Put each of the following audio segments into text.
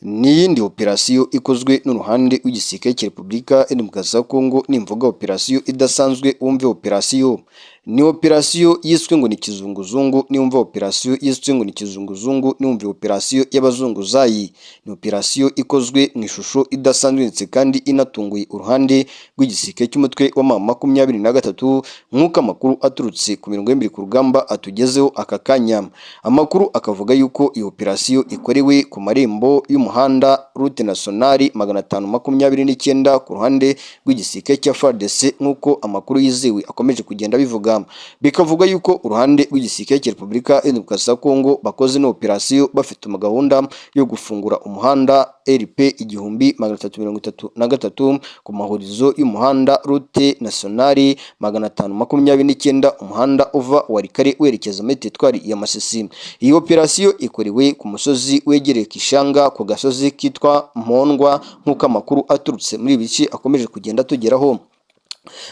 n'iyindi operasiyo ikozwe n'uruhande rw'igisirikare cya Repubulika ya Demokarasi ya Kongo. Nimvuga operasiyo idasanzwe wumve operasiyo, ni operasiyo yiswe ngo ni kizunguzungu. Niwumva operasiyo yiswe ngo ni kizunguzungu, niwumve operasiyo y'abazunguzayi. Ni operasiyo ikozwe mu ishusho idasanzwe ndetse kandi inatunguye uruhande rw'igisirikare cy'umutwe wa M23 nk'uko amakuru aturutse ku mirongo y'imbere ku rugamba atugezeho aka kanya. Amakuru akavuga yuko iyo operasiyo ikorewe ku marembo y'umuhanda route nationale 529 ku ruhande rw'igisirikare cya FARDC nk'uko amakuru yizewe akomeje kugenda bivuga. Bikavuga yuko uruhande rw'igisirikare cya Repubulika ya Demokarasi ya Kongo bakoze no operasiyo bafite gahunda yo gufungura umuhanda RP 1333 ku mahurizo y'umuhanda route nationale 529, umuhanda uva Walikale werekeza muri teritwari ya Masisi. Iyi operasiyo ikorewe ku musozi wegereye Kishanga ku gasozi kitwa Mpondwa nk'uko amakuru aturutse muri bice akomeje kugenda tugeraho.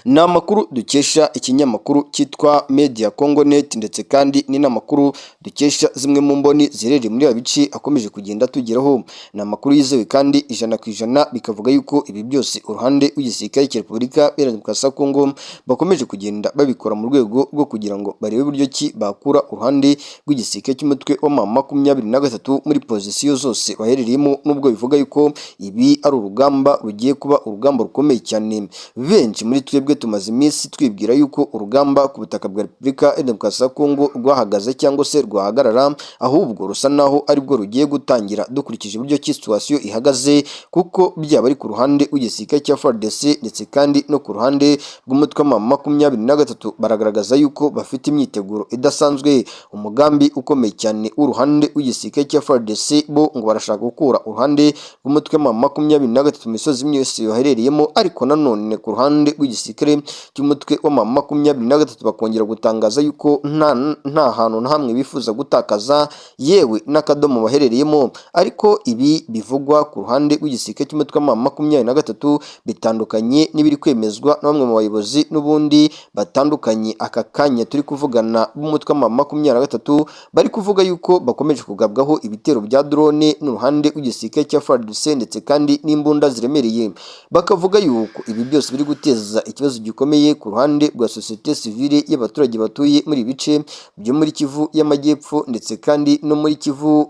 Ni amakuru dukesha ikinyamakuru cyitwa Media Congo Net ndetse kandi ni n'amakuru dukesha zimwe mu mboni ziherereye muri abici akomeje kugenda tugeraho. Ni amakuru yizewe kandi 100%, bikavuga yuko ibi byose uruhande rw'igisirikare cya Repubulika ya Demokarasi ya Kongo bakomeje kugenda babikora mu rwego rwo kugira ngo barebe uburyo ki bakura uruhande rw'igisirikare cy'umutwe wa M23 muri pozisiyo zose baherereyemo, nubwo bivuga yuko ibi ari urugamba rugiye kuba urugamba rukomeye cyane. Benshi muri twebwe tumaze iminsi twibwira yuko urugamba ku butaka bwa Repubulika ya Demokarasi ya Kongo rwahagaze cyangwa se rwahagarara, ahubwo rusa naho aribwo rugiye gutangira dukurikije uburyo ki situation ihagaze, kuko byaba ari ku ruhande rw'igisirikare cya FARDC ndetse kandi no ku ruhande rw'umutwe wa M23 baragaragaza yuko bafite imyiteguro idasanzwe. Umugambi ukomeye cyane w'uruhande rw'igisirikare cya FARDC bo ngo barashaka gukura uruhande rw'umutwe wa M23 mu misozi myose yoherereyemo, ariko nanone ku ruhande rw'igisirikare cy'umutwe wa M23 bakongera gutangaza yuko nta hantu na hamwe bifuza gutakaza yewe n'akadomo baherereyemo. Ariko ibi bivugwa ku ruhande rw'igisirikare cy'umutwe wa M23 bitandukanye n'ibiri kwemezwa na bamwe mu bayobozi n'ubundi batandukanye. Aka kanya turi kuvugana b'umutwe wa M23 bari kuvuga yuko bakomeje kugabwaho ibitero bya drone n'uruhande rw'igisirikare cya FARDC ndetse kandi n'imbunda ziremereye. Bakavuga yuko ibi byose biri guteza ikibazo gikomeye ku ruhande rwa societe civile y'abaturage batuye muri bice byo muri Kivu y'Amajyepfo ndetse kandi no muri Kivu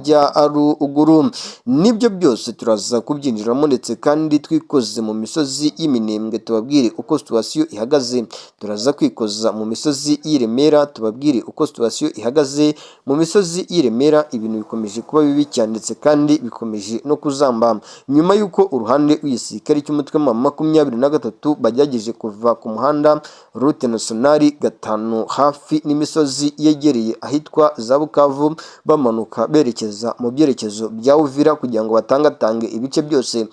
y'Amajyaruguru. Nibyo byose turaza kubyinjiramo ndetse kandi twikoze mu misozi y'Iminembwe tubabwire uko situation ihagaze. Turaza kwikoza mu misozi y'Iremera tubabwire uko situation ihagaze. Mu misozi y'Iremera ibintu bikomeje kuba bibi cyane ndetse kandi bikomeje no kuzamba nyuma yuko uruhande rw'igisirikare cy'umutwe wa M23 bagerageje kuva ku muhanda route nationale 5 hafi n'imisozi yegereye ahitwa za Bukavu bamanuka berekeza mu byerekezo bya Uvira kugira ngo batangatange ibice byose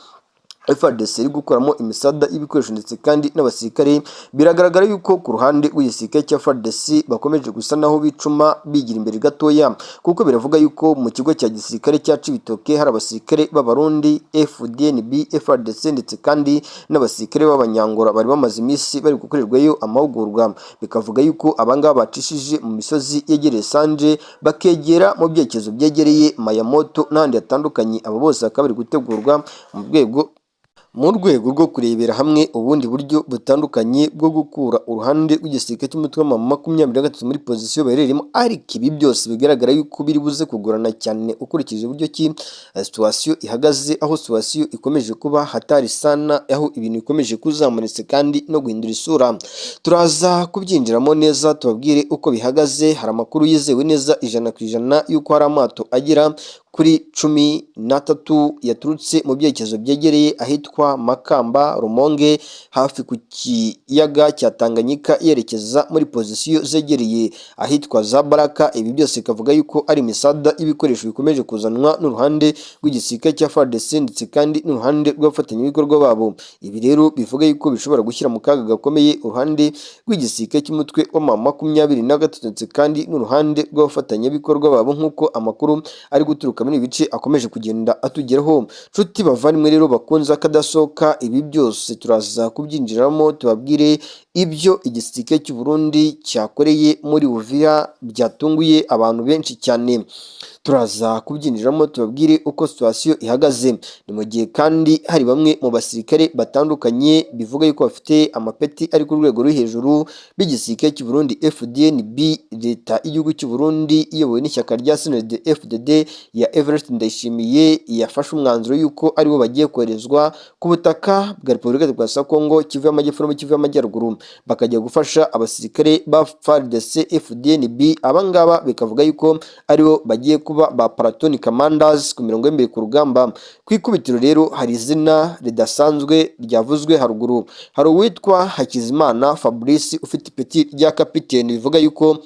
FARDC iri gukoramo imisada y'ibikoresho ndetse kandi n'abasirikare. Biragaragara yuko ku ruhande rw'igisirikare cya FARDC bakomeje gusa naho bicuma bigira imbere gatoya, kuko biravuga yuko mu kigo cya gisirikare cya Cibitoke hari abasirikare b'abarundi FDNB, FARDC ndetse kandi n'abasirikare b'abanyangora bari bamaze iminsi bari gukorerwayo amahugurwa. Bikavuga yuko abangaba bacishije mu misozi yegereye Sanje bakegera mu byerekezo byegereye Mayamoto n'ahandi hatandukanye. Abo bose bakaba bari gutegurwa mu rwego rwo kurebera hamwe ubundi buryo butandukanye bwo gukura uruhande rw'igisirikare cy'umutwe wa M23 muri pozisiyo baherereyemo. Ariko ibi byose bigaragara yuko biri buze kugorana cyane ukurikije uburyo ki situation ihagaze, aho situation ikomeje kuba hatari sana, aho ibintu bikomeje kuzamuritse kandi no guhindura isura. Turaza kubyinjiramo neza tubabwire uko bihagaze. Hari amakuru yizewe neza 100% yuko hari amato agira kuri 13 yaturutse mu byerekezo byegereye ahitwa Makamba Rumonge hafi ku kiyaga cya Tanganyika yerekeza muri pozisiyo zegereye ahitwa za Baraka. Ibi byose kavuga yuko ari misada y'ibikoresho bikomeje kuzanwa n'uruhande rw'igisirikare cya FARDC ndetse kandi n'uruhande rw'abafatanyabikorwa babo. Ibi rero bivuga yuko bishobora gushyira mu kaga gakomeye uruhande rw'igisirikare cy'umutwe wa M23 ndetse kandi n'uruhande rw'abafatanyabikorwa babo, nk'uko amakuru ari guturuka muri bice akomeje kugenda atugeraho. Nshuti bavandimwe rero bakunze akadasohoka, ibi byose turaza kubyinjiramo tubabwire ibyo igisirikare cy'u Burundi cyakoreye muri Uvira byatunguye abantu benshi cyane. Turaza kubyinjiramo tubabwire uko situation ihagaze. Ni mu gihe kandi hari bamwe mu basirikare batandukanye bivuga yuko bafite amapeti ari ku rwego ruri hejuru b'igisirikare cy'u Burundi FDNB, leta y'igihugu cy'u Burundi iyobowe n'ishyaka rya CNDD FDD ya Evariste Ndayishimiye yafashe umwanzuro yuko aribo bagiye koherezwa ku butaka bwa Repubulika Demokarasi ya Kongo, Kivu y'Amajyepfo no Kivu y'Amajyaruguru, bakajya gufasha abasirikare ba FARDC FDNB. Abangaba bikavuga yuko aribo bagiye kuba ba Paratoni Commanders ku mirongo y'imbere ku rugamba. Ku ikubitiro rero hari izina ridasanzwe ryavuzwe haruguru. Hari uwitwa Hakizimana Fabrice ufite ipeti rya kapiteni, bivuga yuko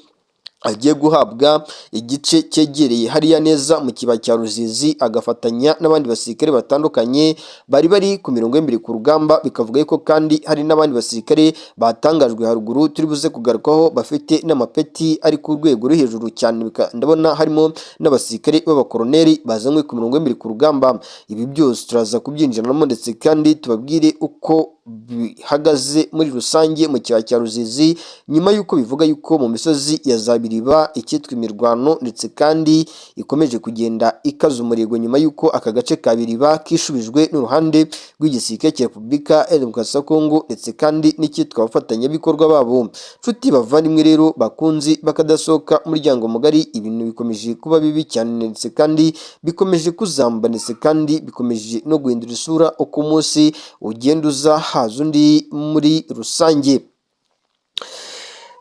agiye guhabwa igice cyegereye hariya neza mu kibaya cya Ruzizi, agafatanya n'abandi basirikare batandukanye bari ku mirongo y'imbere ku rugamba. Bikavuga yuko kandi hari n'abandi basirikare batangajwe haruguru turi buze kugarukaho bafite n'amapeti ari ku rwego ruri hejuru cyane. Ndabona harimo n'abasirikare b'abakoroneri bazanywe ku mirongo y'imbere ku rugamba. Ibi byose turaza kubyinjiramo ndetse kandi tubabwire uko bihagaze muri rusange mu kibaya cya Ruzizi, nyuma y'uko bivuga yuko mu misozi ya za Biriba icyitwa imirwano ndetse kandi ikomeje kugenda ikaza umurego, nyuma y'uko aka gace ka Biriba kishubijwe n'uruhande rw'igisirikare cya Repubulika ya Demokarasi ya Kongo ndetse kandi n'icyitwa abafatanyabikorwa babo. Nshuti bavandimwe rero bakunzi bakadasohoka umuryango mugari, ibintu bikomeje kuba bibi cyane ndetse kandi bikomeje kuzamba ndetse kandi bikomeje no guhindura isura uko umunsi ugenda uza haza undi muri rusange.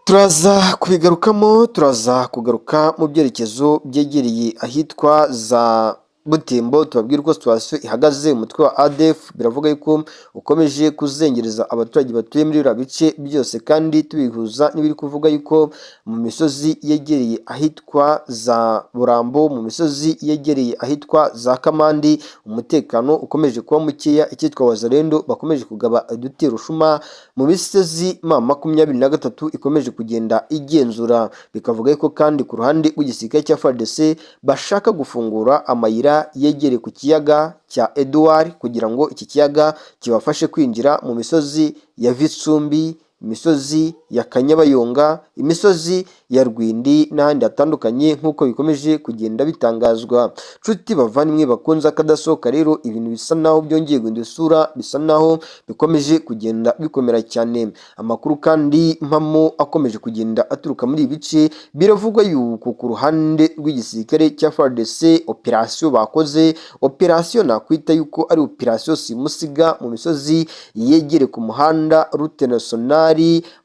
Turaza kubigarukamo, turaza kugaruka mu byerekezo byegereye ahitwa za Butembo, tubabwira uko situation ihagaze. Umutwe wa ADF biravuga yuko ukomeje kuzengereza abaturage batuye muri biriya bice byose, kandi tubihuza n'ibiri kuvuga yuko mu misozi yegereye ahitwa za Burambo, mu misozi yegereye ahitwa za Kamandi, umutekano ukomeje kuba mukeya. Icyitwa Wazalendo bakomeje kugaba udutero shuma mu misozi M23 ikomeje kugenda igenzura. Bikavuga yuko kandi ku ruhande rw'igisirikare cya FARDC bashaka gufungura amayira yegereye ku kiyaga cya Edouard kugira ngo iki kiyaga kibafashe kwinjira mu misozi ya Vitsumbi, imisozi ya Kanyabayonga, imisozi ya Rwindi n'ahandi hatandukanye nk'uko bikomeje kugenda bitangazwa. Nshuti bavandimwe bakunze akadasohoka rero, ibintu bisa naho byongeye guhindura isura, bisa naho bikomeje kugenda bikomera cyane. Amakuru kandi mpamo akomeje kugenda aturuka muri ibi bice, biravugwa yuko ku ruhande rw'igisirikare cya FARDC operation bakoze, operation nakwita yuko ari operation simusiga mu misozi yegere ku muhanda route nationale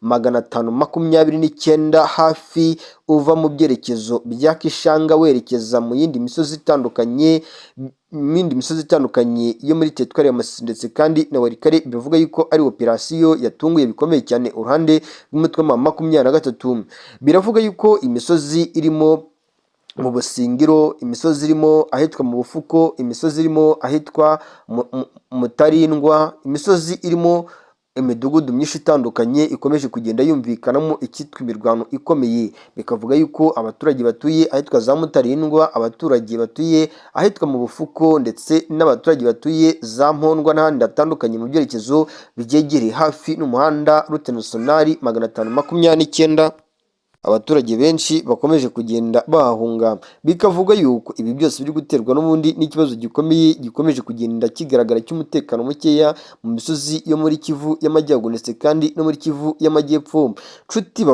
529 hafi uva mu byerekezo bya Kishanga werekeza mu yindi misozi itandukanye yo muri teritwari ya Masisi ndetse kandi na Warikare. Bivuga yuko ari operation yatunguye bikomeye cyane uruhande rw'umutwe wa 23. Biravuga yuko imisozi irimo mu Busingiro, imisozi irimo ahitwa mu Bufuko, imisozi irimo ahitwa Mutarindwa, imisozi irimo imidugudu myinshi itandukanye ikomeje kugenda yumvikanamo icyitwa imirwano ikomeye. Bikavuga yuko abaturage batuye ahitwa za Mutarindwa, abaturage batuye ahitwa mu Bufuko ndetse n'abaturage batuye za Mpondwa n'ahandi hatandukanye mu byerekezo byegereye hafi n'umuhanda route nationale 529, abaturage benshi bakomeje kugenda bahunga. Bikavuga yuko ibi byose biri guterwa n'ubundi n'ikibazo gikomeye gikomeje kugenda kigaragara cy'umutekano mukeya mu misozi yo muri Kivu y'Amajyaruguru ndetse kandi no muri Kivu y'Amajyepfo. Nshuti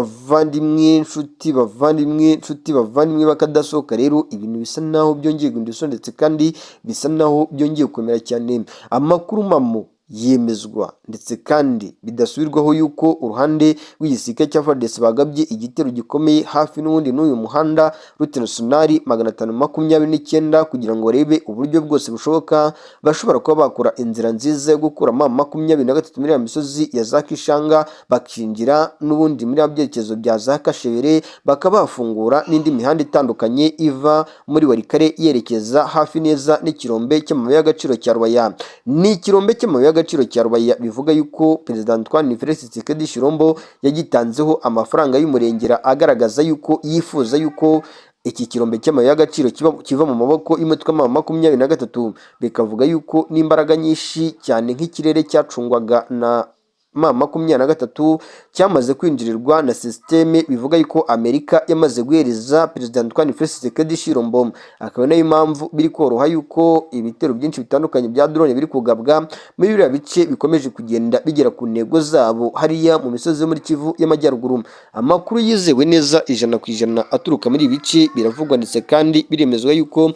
bavandimwe bakadasohoka rero, ibintu bisa naho byongeye guhindura ndetse kandi bisa naho byongeye gukomera cyane. Amakuru mamo yemezwa ndetse kandi bidasubirwaho yuko uruhande rw'igisirikare cya FARDC bagabye igitero gikomeye hafi n'ubundi n'uyu muhanda route nationale 529 kugira ngo barebe uburyo bwose bushoboka bashobora kuba bakora inzira nziza yo gukura M23 muri ya misozi ya za Kishanga bakinjira n'ubundi muri byerekezo bya za Kashebere, bakaba bafungura n'indi mihanda itandukanye iva muri Warikare yerekeza hafi neza n'ikirombe cy'amabuye y'agaciro cya Rwaya. Ni ikirombe cy'amabuye y'agaciro cya Rwaya bivuga yuko Perezida Antoine Felix Tshisekedi Tshilombo yagitanzeho amafaranga y'umurengera agaragaza yuko yifuza yuko iki kirombe cy'amabuye y'agaciro kiva mu maboko y'umutwe wa 23. Bikavuga yuko n'imbaraga nyinshi cyane nk'ikirere cyacungwaga na M23 cyamaze kwinjirirwa na systeme bivuga yuko Amerika yamaze guhereza President Antoine Felix Tshisekedi Tshilombo. Akaba nayo impamvu biri koroha yuko ibitero byinshi bitandukanye bya drone biri kugabwa muri biriya bice bikomeje kugenda bigera ku ntego zabo hariya mu misozi yo muri Kivu y'Amajyaruguru. Amakuru yizewe neza 100% aturuka muri ibi bice biravugwa ndetse kandi biremezwa yuko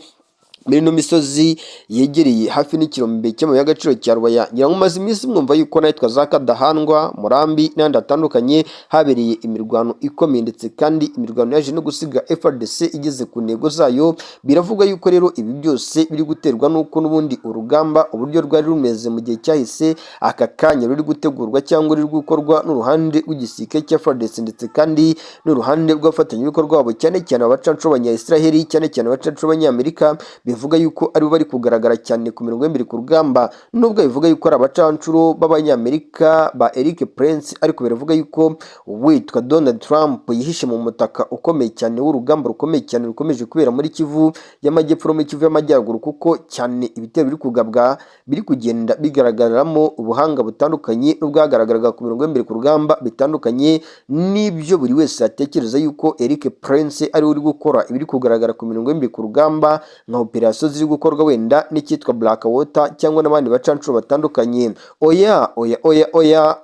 muri no misozi yegereye hafi n'ikirombe cy'amabuye y'agaciro cya Rubaya. Ngira ngo maze iminsi mwumva yuko nahitwa za Kadahandwa, Murambi n'andi atandukanye habereye imirwano ikomeye ndetse kandi imirwano yaje no gusiga FARDC igeze ku ntego zayo. Biravuga yuko rero ibi byose biri guterwa n'uko n'ubundi urugamba uburyo rwari rumeze mu gihe cyahise aka kanya ruri gutegurwa cyangwa ruri gukorwa n'uruhande rw'igisirikare cya FARDC ndetse kandi n'uruhande rw'abafatanyabikorwa wabo cyane cyane abacanco b'Abanya-Israel cyane cyane abacanco b'Abanyamerika. Bivuga yuko ari bari kugaragara cyane ku mirongo y'imbere ku rugamba, nubwo bivuga yuko ari abacancuro b'Abanyamerika ba Eric Prince, ariko biravuga yuko witwa Donald Trump yihishe mu mutaka ukomeye cyane w'urugamba rukomeye cyane rukomeje kubera muri Kivu y'Amajyepfo muri Kivu y'Amajyaruguru, kuko cyane ibitero biri kugabwa biri kugenda bigaragaramo ubuhanga butandukanye n'ubwagaragaraga ku mirongo y'imbere ku rugamba bitandukanye n'ibyo buri wese atekereza yuko Eric Prince ari uri gukora ibiri kugaragara ku mirongo y'imbere ku rugamba nka operasiyo ziri gukorwa wenda n'icyitwa Blackwater cyangwa n'abandi bacancuro batandukanye.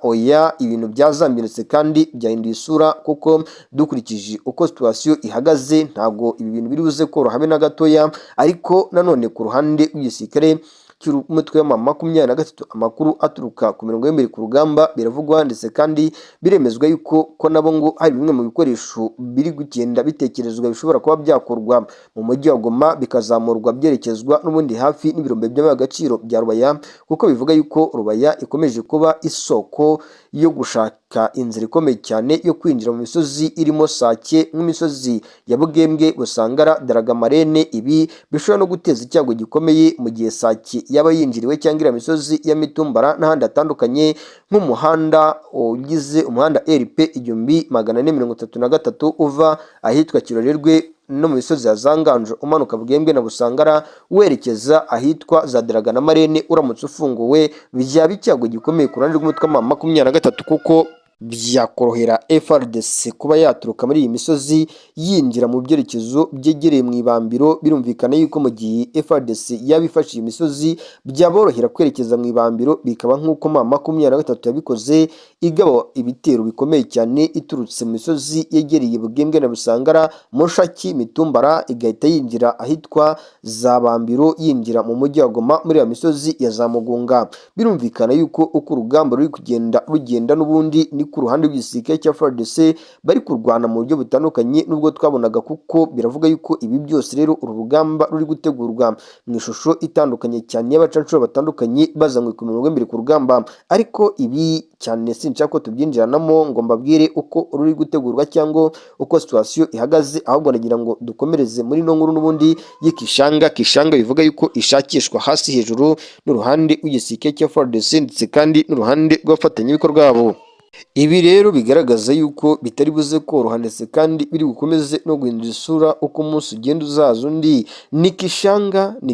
Oya ibintu byazambiretse kandi byahinduye isura, kuko dukurikije uko situation ihagaze ntabwo ibi bintu biri buze koroha habe na gatoya. Ariko nanone ku ruhande rw'igisirikare cy'umutwe wa M23 amakuru aturuka ku mirongo y'imbere ku rugamba biravugwa ndetse kandi biremezwa yuko nabo ngo hari bimwe mu bikoresho biri gugenda bitekerezwa bishobora kuba byakorwa mu mujyi wa Goma bikazamurwa byerekezwa n'ubundi hafi n'ibirombe by'agaciro bya Rubaya, kuko bivuga yuko Rubaya ikomeje kuba isoko yo gushaka inzira ikomeye cyane yo kwinjira mu misozi irimo Sake nk'imisozi ya Bugembwe, Busangara, Daragamarene. Ibi bishobora no guteza icyago gikomeye mu gihe Sake yaba yinjiriwe cyangwa iriya misozi ya Mitumbara n'ahandi hatandukanye, nk'umuhanda ugize umuhanda RP 1433 uva ahitwa Kirorerwe no mu misozi ya Zanganjo umanuka Bugembwe na Busangara werekeza ahitwa za Daragamarene. Uramutse ufunguwe byaba icyago gikomeye ku ruhande rw'umutwe wa M23, kuko byakorohera FARDC kuba yaturuka muri iyi misozi yinjira mu byerekezo byegereye mu ibambiro. Birumvikana yuko mu gihe FARDC yabifashe iyi misozi byaborohera kwerekeza mu ibambiro, bikaba nk'uko M23 yabikoze igaba ibitero bikomeye cyane iturutse mu misozi yegereye Bugembwe na Busangara, Mushaki, Mitumbara, igahita yinjira ahitwa za Bambiro yinjira mu mujyi wa Goma muri ya misozi ya za Mugunga. Birumvikana yuko uko urugamba ruri rugenda n'ubundi ni ku ruhande rw'igisirikare cya FARDC bari kurwana mu buryo butandukanye nubwo twabonaga, kuko biravuga yuko ibi byose rero uru rugamba ruri gutegurwa mu ishusho itandukanye cyane y'abacancuro batandukanye bazanywe ku mirongo y'imbere ku rugamba. Ariko ibi cyane sinshaka ko tubyinjiranamo ngo mbabwire uko ruri gutegurwa cyangwa uko situation ihagaze, ahubwo nagira ngo dukomereze muri no nkuru n'ubundi y'Ikishanga. Kishanga bivuga yuko ishakishwa hasi hejuru n'uruhande rw'igisirikare cya FARDC ndetse kandi n'uruhande rw'abafatanyabikorwa babo. Ibi rero bigaragaza yuko bitari buze koroha ndetse kandi biri gukomeze no guhindura isura uko umunsi ugenda uzaza undi. Ni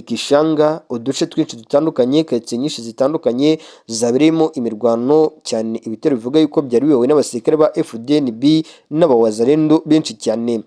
Kishanga uduce twinshi dutandukanye, karitsiye nyinshi zitandukanye zabereyemo imirwano cyane. Ibitero bivuga yuko byari biyobowe n'abasirikare ba FDNB n'abawazarendo benshi cyane.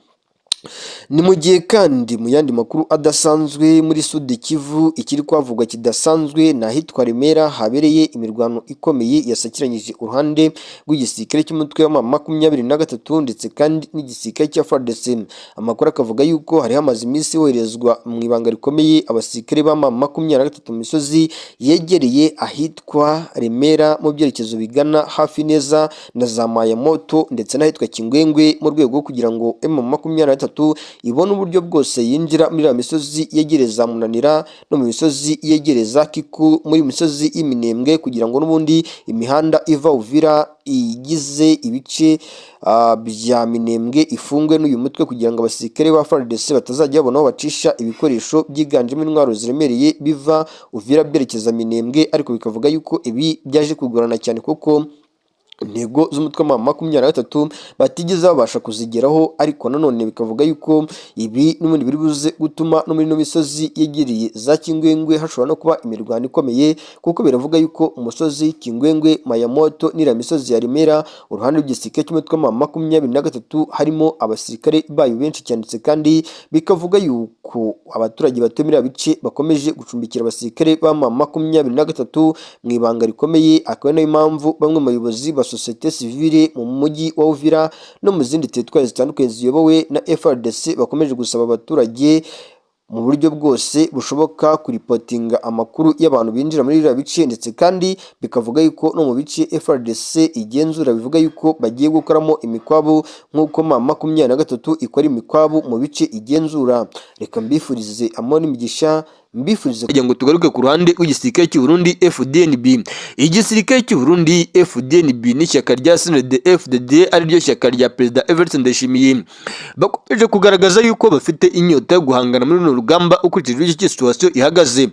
Ni mu gihe kandi mu yandi makuru adasanzwe muri Sud Kivu ikiri kwavugwa kidasanzwe na hitwa Remera habereye imirwano ikomeye yasakiranyije uruhande rw'igisirikare cy'umutwe wa M23 ndetse kandi n'igisirikare cya FARDC. Amakuru akavuga yuko hari hamaze iminsi woherezwa mu ibanga rikomeye abasirikare ba M23 mu misozi yegereye ahitwa Remera mu byerekezo bigana hafi neza na za Mayamoto ndetse n'ahitwa Kingwengwe mu rwego kugira ngo M23 ibona uburyo bwose yinjira muri la misozi yegereza Munanira no mu misozi yegereza Kiku muri misozi y'Iminembwe, kugira ngo n'ubundi imihanda iva Uvira igize ibice bya Minembwe ifungwe n'uyu mutwe, kugira ngo abasirikare ba FARDC batazajya babona aho bacisha ibikoresho byiganjemo intwaro ziremereye biva Uvira byerekeza Minembwe. Ariko bikavuga yuko ibi byaje kugorana cyane kuko intego z'umutwe wa M23 batigeze babasha kuzigeraho, ariko nanone bikavuga yuko ibi n'ubundi biri buze gutuma no muri no misozi yegereye za Kingwengwe hashobora no kuba imirwano ikomeye, kuko biravuga yuko umusozi Kingwengwe, Mayamoto n'ira misozi ya Remera uruhande rw'igisirikare cy'umutwe wa M23 harimo abasirikare bayo benshi cyane, kandi bikavuga yuko abaturage batemera bice bakomeje gucumbikira abasirikare ba M23 mu ibanga rikomeye, akaba nayo mpamvu bamwe mu bayobozi ba societe civile mu mujyi wa Uvira no mu zindi teritwari zitandukanye ziyobowe na FARDC bakomeje gusaba abaturage mu buryo bwose bushoboka kuripotinga amakuru y'abantu binjira muri iriya bice, ndetse kandi bikavuga yuko no mu bice FARDC igenzura bivuga yuko bagiye gukoramo imikwabu nk'uko M23 ikora imikwabu mu bice igenzura. Reka mbifurize amoni imigisha, mbifurize kugira ngo tugaruke ku ruhande rw'igisirikare cy'u Burundi FDNB. Igisirikare cy'u Burundi FDNB n'ishyaka rya CNDD-FDD ari ryo shyaka rya Perezida Evariste Ndayishimiye bakomeje kugaragaza yuko bafite inyota yo guhangana muri runo rugamba ukurikije iki situation ihagaze.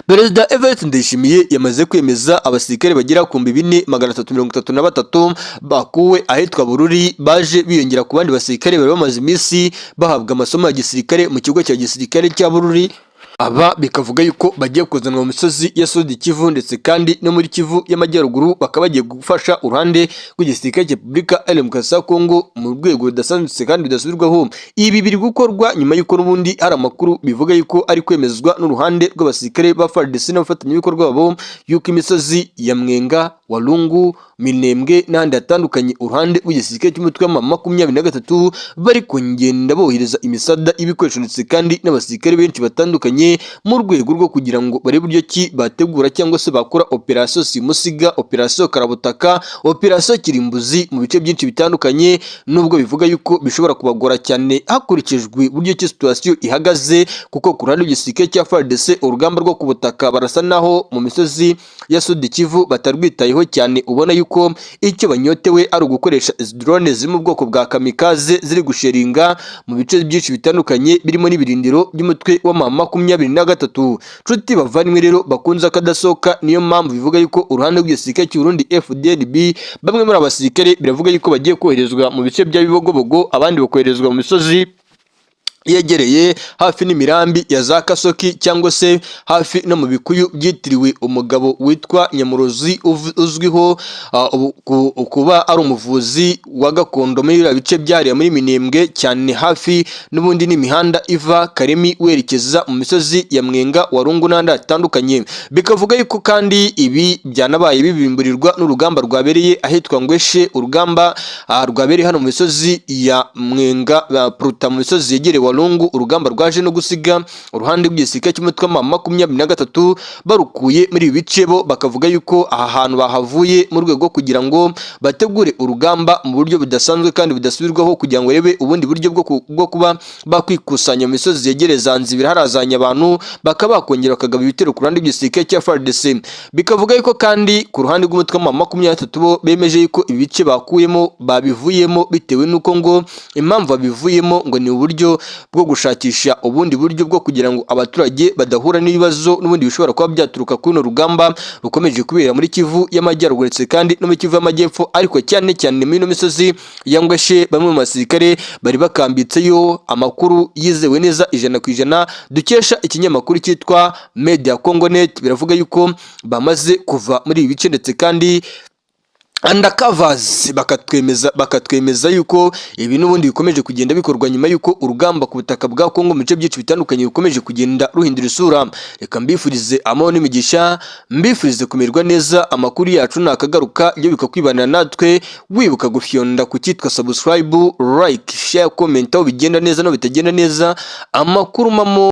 Perezida Evariste Ndayishimiye yamaze kwemeza abasirikare bagera ku 4333 bakuwe ahitwa Bururi, baje biyongera ku bandi basirikare bari bamaze iminsi bahabwa amasomo ya gisirikare mu kigo cya gisirikare cya Bururi. Aba bikavuga yuko bagiye kuzanwa mu misozi ya Sud Kivu ndetse kandi no muri Kivu y'Amajyaruguru, bakaba bagiye gufasha uruhande rw'igisirikare cya Repubulika ya Demokarasi ya Kongo mu rwego rudasanzwe kandi bidasubirwaho. Ibi biri gukorwa nyuma y'uko n'ubundi hari amakuru bivuga yuko ari kwemezwa n'uruhande rw'abasirikare ba FARDC n'abafatanyabikorwa babo yuko imisozi ya Mwenga, Walungu, Minembwe n'ahandi hatandukanye uruhande rw'igisirikare cy'umutwe wa M23 bari kongenda bohereza imisada ibikoresho ndetse kandi n'abasirikare benshi batandukanye mu rwego rwo kugira ngo barebe uburyo ki bategura cyangwa se bakora operation Simusiga, operation Karabutaka, operation Kirimbuzi mu bice byinshi bitandukanye, nubwo bivuga yuko bishobora kubagora cyane hakurikijwe uburyo ki situation ihagaze, kuko ku ruhande rw'igisirikare cya FARDC urugamba rwo kubutaka barasa naho mu misozi ya Sud Kivu batarwitayeho cyane, ubona yuko icyo banyotewe ari ugukoresha drone ziri mu bwoko bwa kamikaze ziri gusheringa mu bice byinshi bitandukanye birimo n'ibirindiro by'umutwe wa M23. Nshuti bavandimwe rero bakunze akadasohoka, niyo mpamvu bivuga yuko uruhande rw'igisirikare cy'u Burundi FDNB bamwe muri abasirikare biravuga yuko bagiye koherezwa mu bice bya Bibogobogo, abandi bakoherezwa mu misozi yegereye hafi n'imirambi ya za Kasoki cyangwa se hafi no mu bikuyu byitiriwe umugabo witwa Nyamurozi uzwiho kuba ari umuvuzi wa gakondo muri bice byariya muri Minembwe cyane, hafi n'ubundi n'imihanda iva Karemi werekeza mu misozi ya Mwenga, Warungu n'ahandi hatandukanye. Bikavuga yuko kandi ibi byanabaye bibimburirwa n'urugamba rwabereye ahitwa Ngweshe, urugamba rwabereye hano mu misozi ya Mwenga Pruta mu misozi yegereye Walungu, urugamba rwaje no gusiga uruhande rw'igisirikare cy'umutwe wa M23 barukuye muri ibi bice. Bo bakavuga yuko aha hantu bahavuye mu rwego kugira ngo bategure urugamba mu buryo budasanzwe kandi bidasubirwaho, kugira ngo barebe ubundi buryo bwo kuba bakwikusanya mu misozi yegereye Zanzibar harazanya abantu bakaba bakongera bakagaba ibitero ku ruhande rw'igisirikare cya FARDC. Bikavuga yuko kandi ku ruhande rw'umutwe wa M23 bo bemeje yuko ibi bice bakuyemo babivuyemo bitewe n'uko ngo impamvu babivuyemo ngo ni uburyo bwo gushakisha ubundi buryo bwo kugira ngo abaturage badahura n'ibibazo n'ubundi bishobora kuba byaturuka kuri no rugamba rukomeje kubera muri Kivu y'Amajyaruguru ndetse kandi no muri Kivu y'Amajyepfo, ariko cyane cyane muri no misozi ya Ngweshe bamwe mu basirikare bari bakambitseyo. Amakuru yizewe neza 100% dukesha ikinyamakuru cyitwa Media Congonet biravuga yuko bamaze kuva muri ibi bice ndetse kandi undercovers bakatwemeza yuko ibi n'ubundi bikomeje kugenda bikorwa nyuma yuko urugamba ku butaka bwa Kongo mu bice byinshi bitandukanye rukomeje kugenda ruhindura isura. Reka mbifurize amahoro n'imigisha, mbifurize kumerwa neza. Amakuru yacu nakagaruka iyo bikakwibanira natwe, wibuka gufyonda ku cyitwa subscribe, like, share, comment aho bigenda neza no bitagenda neza. Amakuru mamo